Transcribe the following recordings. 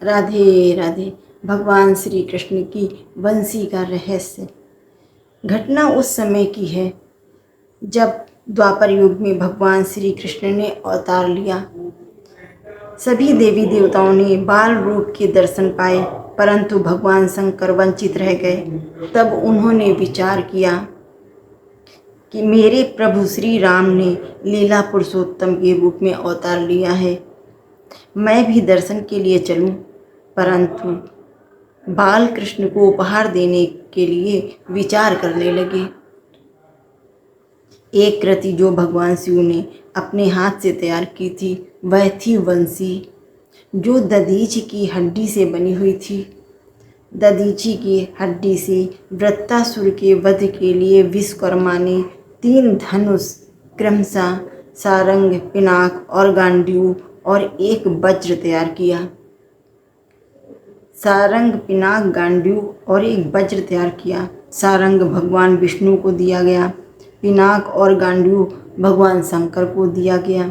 राधे राधे। भगवान श्री कृष्ण की बंसी का रहस्य। घटना उस समय की है जब द्वापर युग में भगवान श्री कृष्ण ने अवतार लिया। सभी देवी देवताओं ने बाल रूप के दर्शन पाए, परंतु भगवान शंकर वंचित रह गए। तब उन्होंने विचार किया कि मेरे प्रभु श्री राम ने लीला पुरुषोत्तम के रूप में अवतार लिया है, मैं भी दर्शन के लिए चलूं। परंतु बाल कृष्ण को उपहार देने के लिए विचार करने लगे। एक कृति जो भगवान शिव ने अपने हाथ से तैयार की थी वह थी बंसी, जो दधीचि की हड्डी से बनी हुई थी। दधीचि की हड्डी से वृत्तासुर के वध के लिए विश्वकर्मा ने 3 धनुष क्रमशः सारंग, पिनाक और गांडीव और एक वज्र तैयार किया। सारंग, पिनाक, गांडीव और एक वज्र तैयार किया। सारंग भगवान विष्णु को दिया गया, पिनाक और गांडीव भगवान शंकर को दिया गया,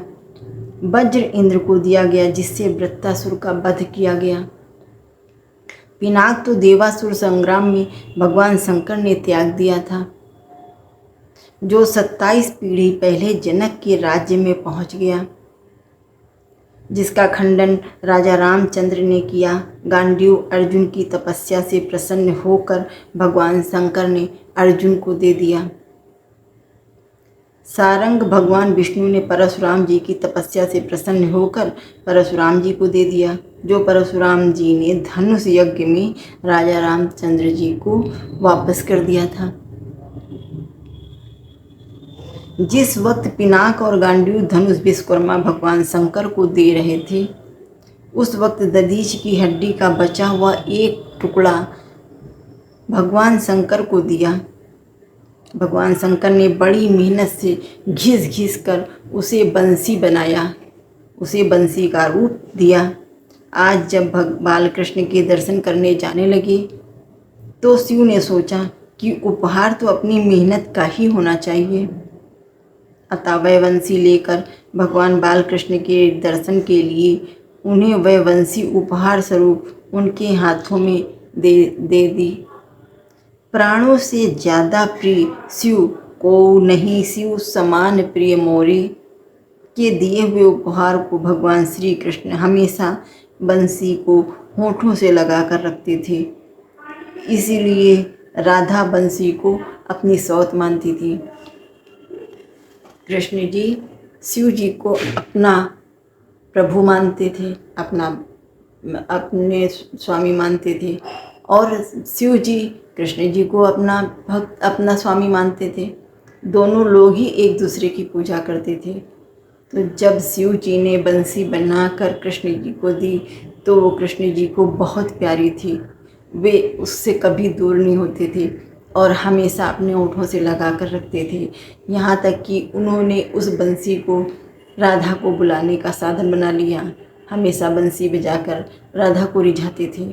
वज्र इंद्र को दिया गया जिससे वृत्तासुर का वध किया गया। पिनाक तो देवासुर संग्राम में भगवान शंकर ने त्याग दिया था, जो 27 पीढ़ी पहले जनक के राज्य में पहुंच गया, जिसका खंडन राजा रामचंद्र ने किया। गांडीव अर्जुन की तपस्या से प्रसन्न होकर भगवान शंकर ने अर्जुन को दे दिया। सारंग भगवान विष्णु ने परशुराम जी की तपस्या से प्रसन्न होकर परशुराम जी को दे दिया, जो परशुराम जी ने धनुष यज्ञ में राजा रामचंद्र जी को वापस कर दिया था। जिस वक्त पिनाक और गांडीव धनुष विश्वकर्मा भगवान शंकर को दे रहे थे, उस वक्त दधीचि की हड्डी का बचा हुआ एक टुकड़ा भगवान शंकर को दिया। भगवान शंकर ने बड़ी मेहनत से घिस घिस कर उसे बंसी बनाया, उसे बंसी का रूप दिया। आज जब बालकृष्ण के दर्शन करने जाने लगे तो शिव ने सोचा कि उपहार तो अपनी मेहनत का ही होना चाहिए। अतः वह बंसी लेकर भगवान बालकृष्ण के दर्शन के लिए उन्हें वह बंसी उपहार स्वरूप उनके हाथों में दे दी। प्राणों से ज़्यादा प्रिय शिव को नहीं, शिव समान प्रिय मोरे के दिए हुए उपहार को भगवान श्री कृष्ण हमेशा बंसी को होठों से लगा कर रखते थे। इसीलिए राधा बंसी को अपनी सौत मानती थी। कृष्ण जी शिव जी को अपना प्रभु मानते थे, अपने स्वामी मानते थे, और शिव जी कृष्ण जी को अपना भक्त, अपना स्वामी मानते थे। दोनों लोग ही एक दूसरे की पूजा करते थे। तो जब शिव जी ने बंसी बनाकर कृष्ण जी को दी तो वो कृष्ण जी को बहुत प्यारी थी। वे उससे कभी दूर नहीं होते थे और हमेशा अपने होठों से लगा कर रखते थे। यहाँ तक कि उन्होंने उस बंसी को राधा को बुलाने का साधन बना लिया। हमेशा बंसी बजाकर राधा को रिझाते थे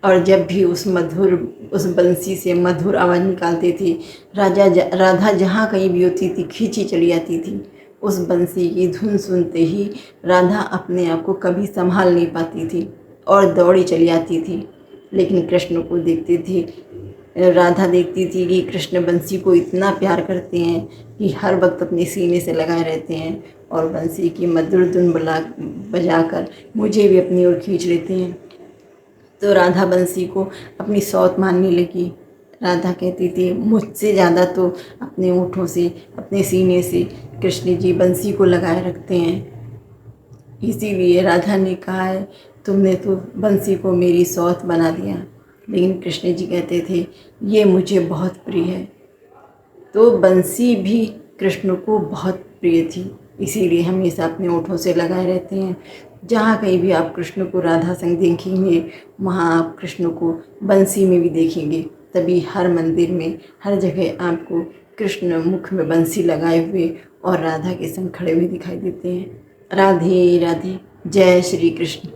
और जब भी उस बंसी से मधुर आवाज़ निकालते थे, राधा जहाँ कहीं भी होती थी खींची चली आती थी। उस बंसी की धुन सुनते ही राधा अपने आप को कभी संभाल नहीं पाती थी और दौड़ी चली आती थी। लेकिन कृष्ण को देखती थी, राधा देखती थी कि कृष्ण बंसी को इतना प्यार करते हैं कि हर वक्त अपने सीने से लगाए रहते हैं और बंसी की मधुर धुन बजाकर मुझे भी अपनी ओर खींच लेते हैं। तो राधा बंसी को अपनी सौत मानने लगी। राधा कहती थी मुझसे ज़्यादा तो अपने होठों से, अपने सीने से कृष्ण जी बंसी को लगाए रखते हैं। इसीलिए राधा ने कहा है तुमने तो बंसी को मेरी सौत बना दिया। लेकिन कृष्ण जी कहते थे ये मुझे बहुत प्रिय है। तो बंसी भी कृष्ण को बहुत प्रिय थी, इसीलिए हमेशा अपने होठों से लगाए रहते हैं। जहाँ कहीं भी आप कृष्ण को राधा संग देखेंगे वहाँ आप कृष्ण को बंसी में भी देखेंगे। तभी हर मंदिर में, हर जगह आपको कृष्ण मुख में बंसी लगाए हुए और राधा के संग खड़े हुए दिखाई देते हैं। राधे राधे। जय श्री कृष्ण।